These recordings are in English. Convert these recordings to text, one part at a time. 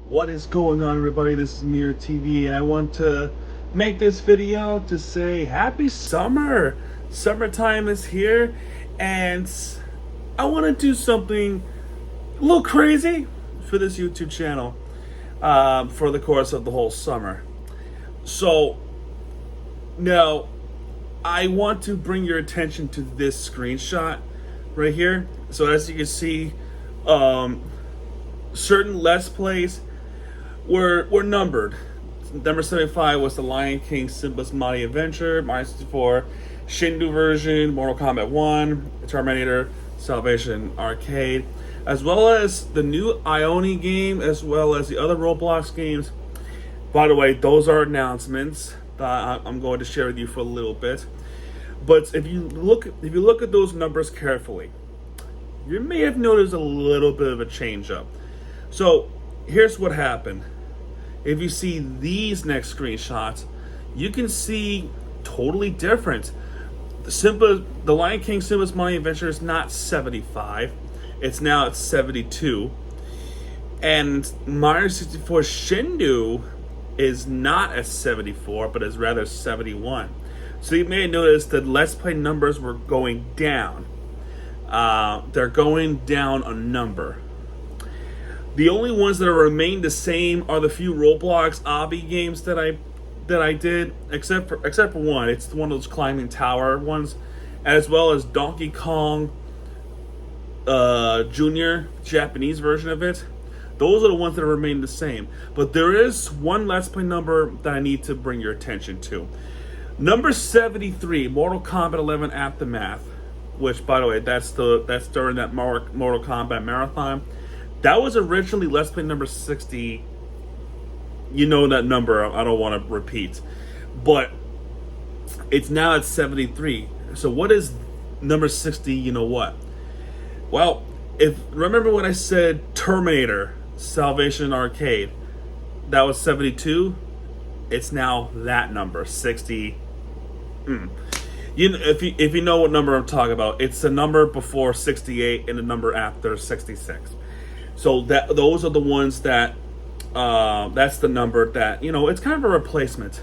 What is going on, everybody? This is MeurerTV. I want to make this video to say happy summer. Summertime is here, and I want to do something a little crazy for this YouTube channel for the course of the whole summer. So now I want to bring your attention to this screenshot right here. So as you can see, certain Let's Plays were numbered. Number 75 was the Lion King Simba's Mighty Adventure, Mario 64, Shindu version, Mortal Kombat 1, Terminator, Salvation Arcade, as well as the new Ioni game, as well as the other Roblox games. By the way, those are announcements that I'm going to share with you for a little bit. But if you look at those numbers carefully, you may have noticed a little bit of a change up. So here's what happened. If you see these next screenshots, you can see totally different. The Lion King Simba's Mighty Adventure is not 75. It's now at 72. And Mario 64 Shindu is not at 74, but is rather 71. So you may notice that Let's Play numbers were going down. They're going down a number. The only ones that are remained the same are the few Roblox obby games that I did, except for one. It's one of those climbing tower ones, as well as Donkey Kong Junior, Japanese version of it. Those are the ones that remain the same. But there is one Let's Play number that I need to bring your attention to. Number 73, Mortal Kombat 11 Aftermath, which, by the way, that's during that Mortal Kombat marathon. That was originally Let's Play number 60. You know that number, I don't want to repeat. But it's now at 73. So what is number 60, you know what? Well, remember when I said Terminator, Salvation Arcade, that was 72? It's now that number, 60. You know, if you know what number I'm talking about, it's the number before 68 and the number after 66. So those are the ones that that's the number that, you know, it's kind of a replacement.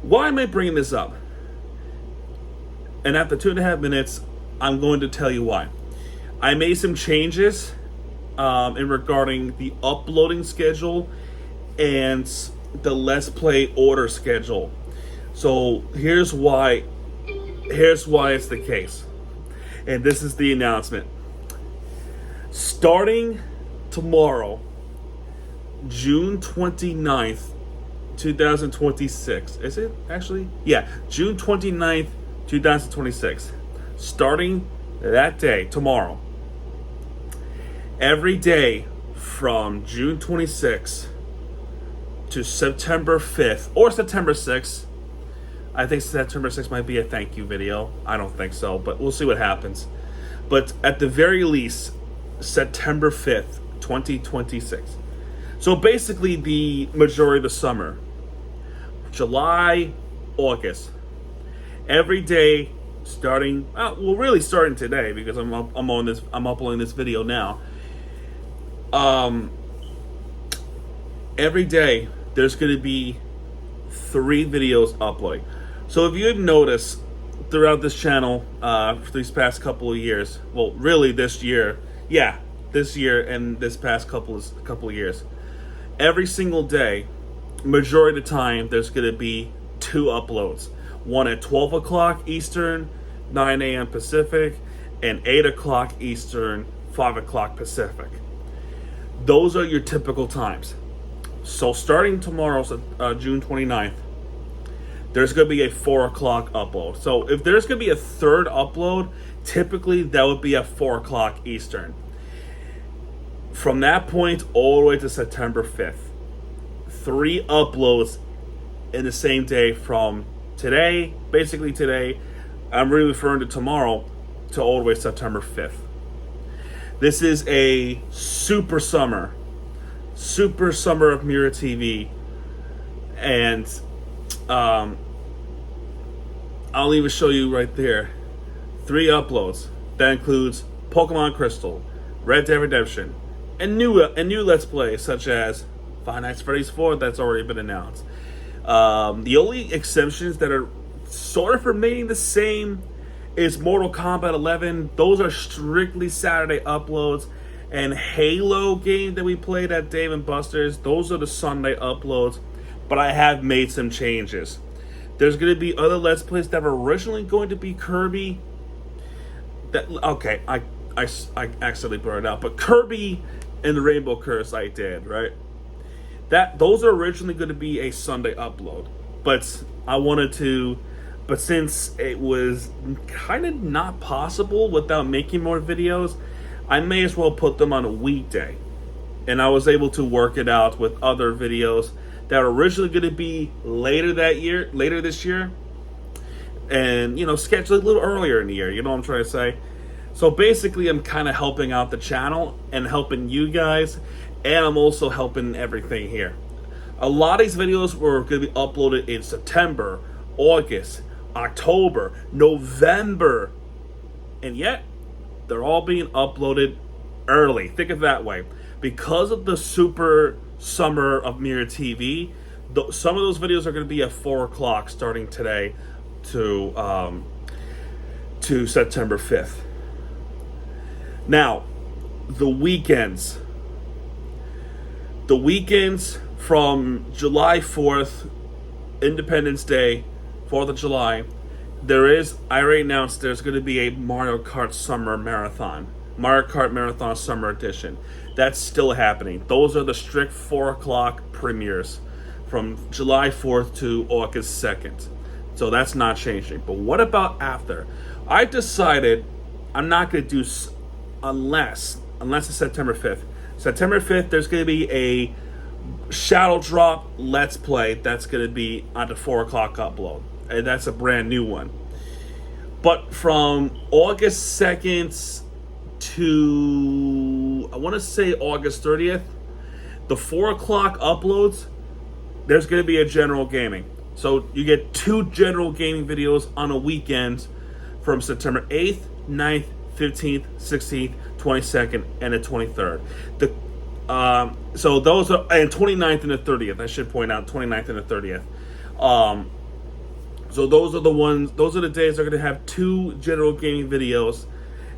Why am I bringing this up? And after 2.5 minutes, I'm going to tell you why. I made some changes in regarding the uploading schedule and the Let's Play order schedule. So here's why it's the case. And this is the announcement. Starting tomorrow, June 29th, 2026. Is it actually? Yeah, June 29th, 2026. Starting that day, tomorrow. Every day from June 26th to September 5th or September 6th. I think September 6th might be a thank you video. I don't think so, but we'll see what happens. But at the very least, September 5th, 2026. So basically the majority of the summer. July, August. Every day starting, well, really starting today because I'm uploading this video now. Every day there's going to be 3 videos uploading. So if you have noticed throughout this channel for these past couple of years, well, really this year, yeah, this year and this past couple of years, every single day, majority of the time, there's going to be 2 uploads. One at 12 o'clock Eastern, 9 a.m. Pacific, and 8 o'clock Eastern, 5 o'clock Pacific. Those are your typical times. So starting tomorrow, June 29th, there's going to be a 4 o'clock upload. So if there's going to be a third upload, typically that would be at 4 o'clock Eastern. From that point all the way to September 5th. 3 uploads in the same day from today, basically today, I'm really referring to tomorrow, to all the way to September 5th. This is a super summer of MeurerTV, and I'll even show you right there 3 uploads. That includes Pokemon Crystal, Red Dead Redemption, and new Let's Plays such as Five Nights at Freddy's 4, that's already been announced. The only exceptions that are sort of remaining the same is Mortal Kombat 11. Those are strictly Saturday uploads. And Halo game that we played at Dave & Buster's, those are the Sunday uploads. But I have made some changes. There's going to be other Let's Plays that were originally going to be Kirby. Okay, I accidentally brought it out. But Kirby and the Rainbow Curse I did, right? Those are originally going to be a Sunday upload. But but since it was kind of not possible without making more videos, I may as well put them on a weekday. And I was able to work it out with other videos that were originally going to be later this year. And, scheduled a little earlier in the year. You know what I'm trying to say? So basically, I'm kind of helping out the channel and helping you guys. And I'm also helping everything here. A lot of these videos were going to be uploaded in September, August, October, November. And yet, they're all being uploaded early. Think of it that way. Because of the super summer of MeurerTV, some of those videos are going to be at 4 o'clock starting today to September 5th. Now, the weekends from July 4th, Independence Day, 4th of July, I already announced there's going to be a Mario Kart Summer Marathon. Mario Kart Marathon Summer Edition. That's still happening. Those are the strict 4 o'clock premieres from July 4th to August 2nd. So that's not changing. But what about after? I decided I'm not going to do, unless it's September 5th. September 5th, there's going to be a Shadow Drop Let's Play that's going to be on the 4 o'clock upload. And that's a brand new one. But from August 2nd to, I want to say August 30th, the 4 o'clock uploads, there's going to be a general gaming. So you get 2 general gaming videos on a weekend from September 8th, 9th, 15th, 16th, 22nd, and the 23rd. So those are, and 29th and the 30th, I should point out, 29th and the 30th. So those are the days they're going to have 2 general gaming videos,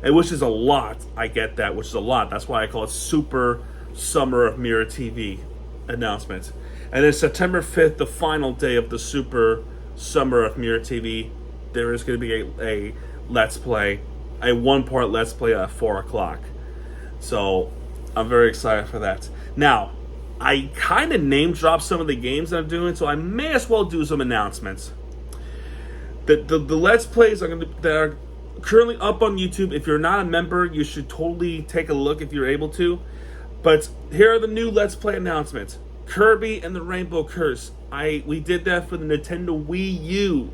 and which is a lot. I get that, which is a lot. That's why I call it Super Summer of MeurerTV announcement. And then September 5th, the final day of the Super Summer of MeurerTV, there is going to be a Let's Play, a 1-part Let's Play at 4 o'clock. So I'm very excited for that. Now, I kind of name dropped some of the games that I'm doing, so I may as well do some announcements. The Let's Plays that are currently up on YouTube. If you're not a member, you should totally take a look if you're able to. But here are the new Let's Play announcements. Kirby and the Rainbow Curse. We did that for the Nintendo Wii U.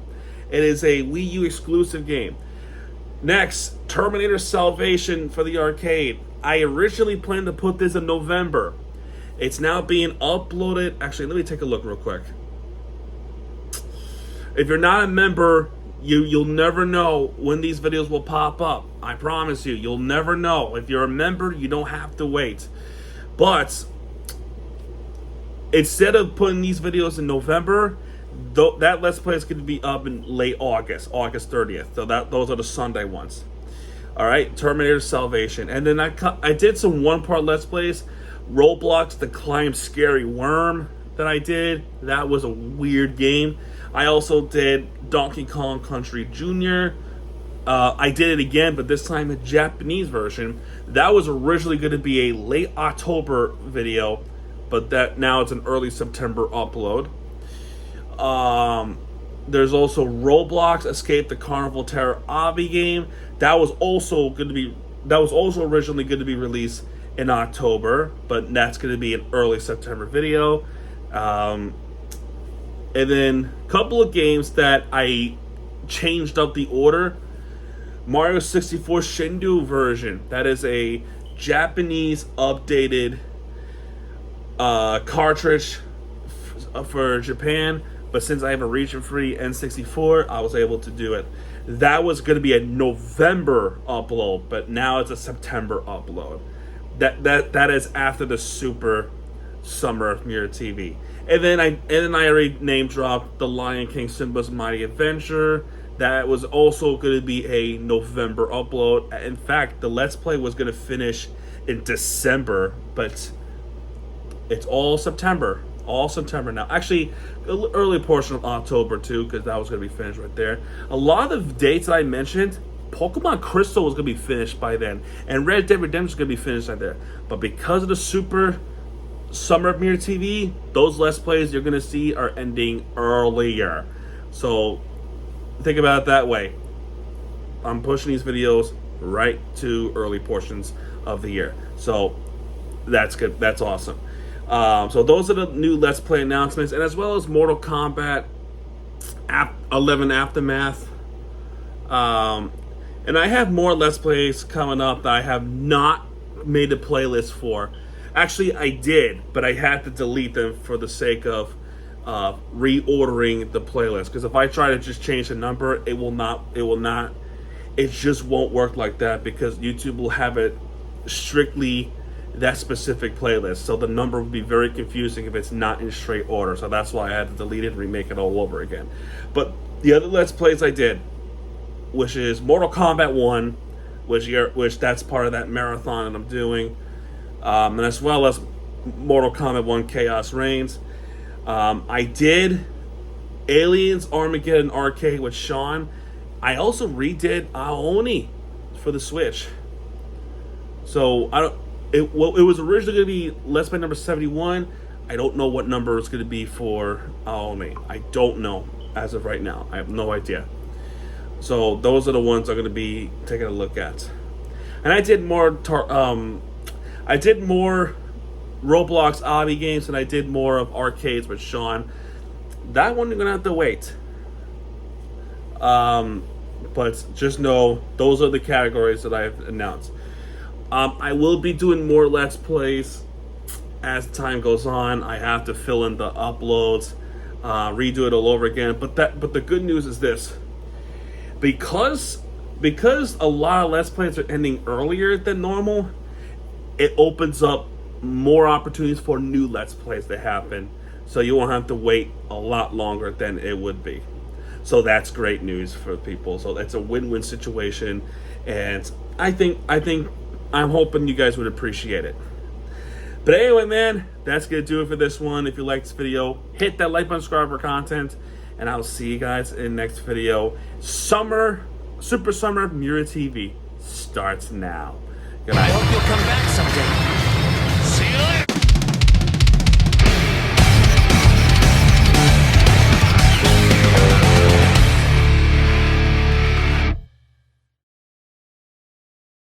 It is a Wii U exclusive game. Next, Terminator Salvation for the arcade. I originally planned to put this in November. It's now being uploaded. Actually, let me take a look real quick. If you're not a member, you'll never know when these videos will pop up. I promise you, you'll never know. If you're a member, you don't have to wait. But instead of putting these videos in November, that Let's Play is going to be up in late August 30th. So those are the Sunday ones. All right, Terminator Salvation. And then I did some 1-part Let's Plays. Roblox, The Climb Scary Worm that I did. That was a weird game. I also did Donkey Kong Country Jr. I did it again, but this time a Japanese version. That was originally going to be a late October video, but now it's an early September upload. There's also Roblox Escape the Carnival Terror Obby game. That was also originally going to be released in October, but that's going to be an early September video. And then a couple of games that I changed up the order. Mario 64 Shindu version. That is a Japanese updated cartridge for Japan. But since I have a region-free N64, I was able to do it. That was going to be a November upload, but now it's a September upload. That is after the Super summer MeurerTV. And then I already name dropped The Lion King Simba's Mighty Adventure. That was also going to be a November upload. In fact, the Let's Play was going to finish in December, but it's all September. All September now. Actually, early portion of October too, because that was going to be finished right there. A lot of the dates that I mentioned, Pokemon Crystal was going to be finished by then, and Red Dead Redemption is going to be finished right there. But because of the super summer of MeurerTV, those Let's Plays you're going to see are ending earlier. So think about it that way. I'm pushing these videos right to early portions of the year. So that's good. That's awesome. So those are the new Let's Play announcements, and as well as Mortal Kombat 11 Aftermath. And I have more Let's Plays coming up that I have not made a playlist for. Actually, I did, but I had to delete them for the sake of reordering the playlist. Because if I try to just change the number, it just won't work like that, because YouTube will have it strictly that specific playlist. So the number would be very confusing if it's not in straight order. So that's why I had to delete it and remake it all over again. But the other Let's Plays I did, which is Mortal Kombat 1, which that's part of that marathon that I'm doing, and as well as Mortal Kombat 1 Chaos Reigns. I did Aliens Armageddon Arcade with Sean. I also redid Aoni for the Switch. So it was originally going to be Let's Play number 71. I don't know what number it's going to be for Aoni. I don't know as of right now. I have no idea. So those are the ones I'm going to be taking a look at. And I did more Roblox obby games, and I did more of arcades with Sean. That one you're going to have to wait. But just know those are the categories that I've announced. I will be doing more Let's Plays as time goes on. I have to fill in the uploads, redo it all over again. But the good news is this. Because a lot of Let's Plays are ending earlier than normal, it opens up more opportunities for new Let's Plays to happen. So you won't have to wait a lot longer than it would be. So that's great news for people. So that's a win-win situation, and I'm hoping you guys would appreciate it. But anyway, man, that's gonna do it for this one. If you like this video, hit that like button, subscribe for content, and I'll see you guys in the next video. Super Summer MeurerTV starts now. Good night. I hope you'll come back someday.